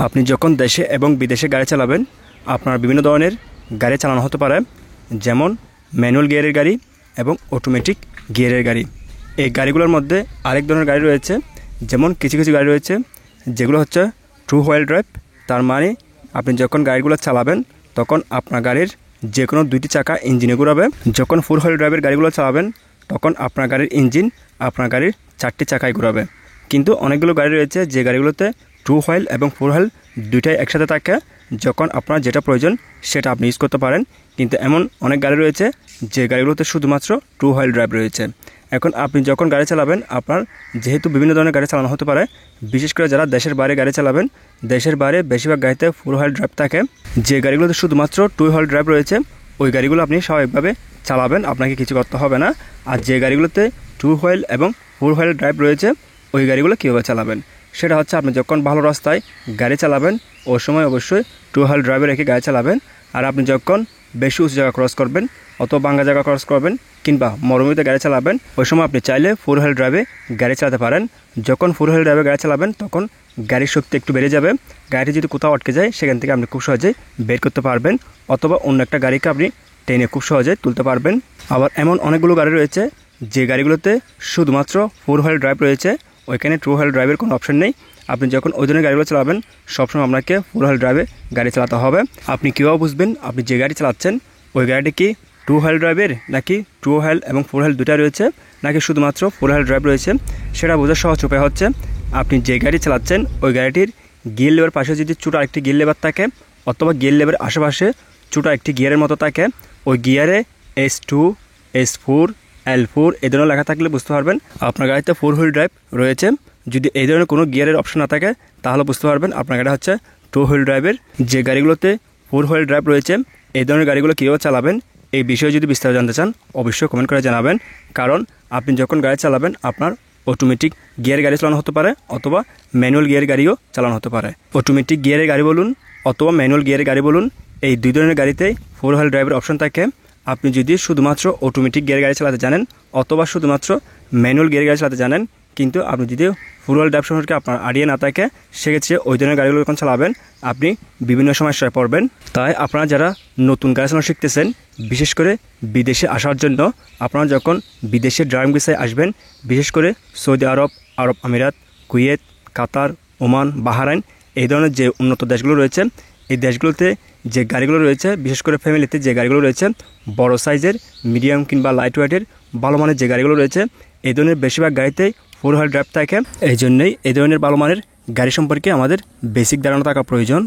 আপনি যখন দেশে এবং বিদেশে গাড়ি চালাবেন আপনার বিভিন্ন ধরনের গাড়ি চালানো হতে পারে, যেমন ম্যানুয়াল গিয়ারের গাড়ি এবং অটোমেটিক গিয়ারের গাড়ি। এই গাড়িগুলোর মধ্যে আরেক ধরনের গাড়ি রয়েছে, যেমন কিছু কিছু গাড়ি রয়েছে যেগুলো হচ্ছে টু হুইল ড্রাইভ। তার মানে আপনি যখন গাড়িগুলো চালাবেন তখন আপনার গাড়ির যে কোনো দুইটি চাকা ইঞ্জিনে ঘুরাবে। যখন ফোর হুইল ড্রাইভের গাড়িগুলো চালাবেন তখন আপনার গাড়ির ইঞ্জিন আপনার গাড়ির চারটি চাকায় ঘুরাবে। কিন্তু অনেকগুলো গাড়ি রয়েছে যে গাড়িগুলোতে টু হুইল এবং ফোর হুইল দুইটাই একসাথে থাকে, যখন আপনার যেটা প্রয়োজন সেটা আপনি ইউজ করতে পারেন। কিন্তু এমন অনেক গাড়ি রয়েছে যে গাড়িগুলোতে শুধুমাত্র টু হুইল ড্রাইভ রয়েছে। এখন আপনি যখন গাড়ি চালাবেন, আপনার যেহেতু বিভিন্ন ধরনের গাড়ি চালানো হতে পারে, বিশেষ করে যারা দেশের বাইরে গাড়ি চালাবেন, দেশের বাইরে বেশিরভাগ গাড়িতে ফোর হুইল ড্রাইভ থাকে। যে গাড়িগুলোতে শুধুমাত্র টু হুইল ড্রাইভ রয়েছে ওই গাড়িগুলো আপনি স্বাভাবিকভাবে চালাবেন, আপনাকে কিছু করতে হবে না। আর যে গাড়িগুলোতে টু হুইল এবং ফোর হুইল ড্রাইভ রয়েছে ওই গাড়িগুলো কীভাবে চালাবেন সেটা হচ্ছে, আপনি যখন ভালো রাস্তায় গাড়ি চালাবেন ওই সময় অবশ্যই টু হুইল ড্রাইভে রেখে গাড়ি চালাবেন। আর আপনি যখন বেশি উঁচু জায়গা ক্রস করবেন অত ভাঙা জায়গা ক্রস করবেন কিংবা মরুভূমিতে গাড়ি চালাবেন, ওই সময় আপনি চাইলে ফোর হুইল ড্রাইভে গাড়ি চালাতে পারেন। যখন ফোর হুইল ড্রাইভে গাড়ি চালাবেন তখন গাড়ির শক্তি একটু বেড়ে যাবে। গাড়িটি যদি কোথাও আটকে যায় সেখান থেকে আপনি খুব সহজেই বের করতে পারবেন, অথবা অন্য একটা গাড়িকে আপনি টেনে খুব সহজে তুলতে পারবেন। আবার এমন অনেকগুলো গাড়ি রয়েছে যে গাড়িগুলোতে শুধুমাত্র ফোর হুইল ড্রাইভ রয়েছে, ওইখানে টু হুইল ড্রাইভের কোনো অপশন নেই। আপনি যখন ওই ধরনের গাড়িগুলো চালাবেন সবসময় আপনাকে ফোর হুইল ড্রাইভে গাড়ি চালাতে হবে। আপনি কীভাবে বুঝবেন আপনি যে গাড়ি চালাচ্ছেন ওই গাড়িটি কি টু হুইল ড্রাইভের, নাকি টু হুইল এবং ফোর হুইল দুটা রয়েছে, নাকি শুধুমাত্র ফোর হুইল ড্রাইভ রয়েছে? সেটা বোঝার সহজ উপায় হচ্ছে, আপনি যে গাড়ি চালাচ্ছেন ওই গাড়িটির গিয়ার লেবার পাশে যদি ছোটো আরেকটি গিয়ার লেবার থাকে, অথবা গিয়ার লেবার আশেপাশে ছোটো একটি গিয়ারের মতো থাকে, ওই গিয়ারে S2, S4, L4 এই ধরনের লেখা থাকলে বুঝতে পারবেন আপনার গাড়িতে ফোর হুইল ড্রাইভ রয়েছে। যদি এই ধরনের কোনো গিয়ারের অপশন না থাকে তাহলে বুঝতে পারবেন আপনার গাড়ি হচ্ছে টু হুইল ড্রাইভের। যে গাড়িগুলোতে ফোর হুইল ড্রাইভ রয়েছে এই ধরনের গাড়িগুলো কীভাবে চালাবেন এই বিষয়ে যদি বিস্তারিত জানতে চান অবশ্যই কমেন্ট করে জানাবেন। কারণ আপনি যখন গাড়ি চালাবেন আপনার অটোমেটিক গিয়ার গাড়ি চালানো হতে পারে, অথবা ম্যানুয়াল গিয়ার গাড়িও চালানো হতে পারে। অটোমেটিক গিয়ারের গাড়ি বলুন অথবা ম্যানুয়াল গিয়ারের গাড়ি বলুন, এই দুই ধরনের গাড়িতেই ফোর হুইল ড্রাইভের অপশন থাকে। আপনি যদি শুধুমাত্র অটোমেটিক গিয়ার গাড়ি চালাতে জানেন অথবা শুধুমাত্র ম্যানুয়াল গিয়ার গাড়ি চালাতে জানেন, কিন্তু আপনি যদি ফোর হুইল ড্রাইভ সম্পর্কে আপনার আইডিয়া না থাকে, সেক্ষেত্রে ওই ধরনের গাড়িগুলো যখন চালাবেন আপনি বিভিন্ন সমস্যায় পড়বেন। তাই আপনারা যারা নতুন গাড়ি চালানো শিখতেছেন, বিশেষ করে বিদেশে আসার জন্য, আপনারা যখন বিদেশে ড্রাইভিং ভিসায় আসবেন, বিশেষ করে সৌদি আরব, আরব আমিরাত, কুয়েত, কাতার, ওমান, বাহরাইন এই ধরনের যে উন্নত দেশগুলো রয়েছে, এই দেশগুলোতে যে গাড়িগুলো রয়েছে, বিশেষ করে ফ্যামিলিতে যে গাড়িগুলো রয়েছে, বড় সাইজের, মিডিয়াম কিংবা লাইট ওয়েটের ভালো মানের যে গাড়িগুলো রয়েছে, এই ধরনের বেশিরভাগ গাড়িতেই ফোর হুইল ড্রাইভ থাকে। এই জন্যই এই ধরনের ভালো মানের গাড়ি সম্পর্কে আমাদের বেসিক ধারণা থাকা প্রয়োজন।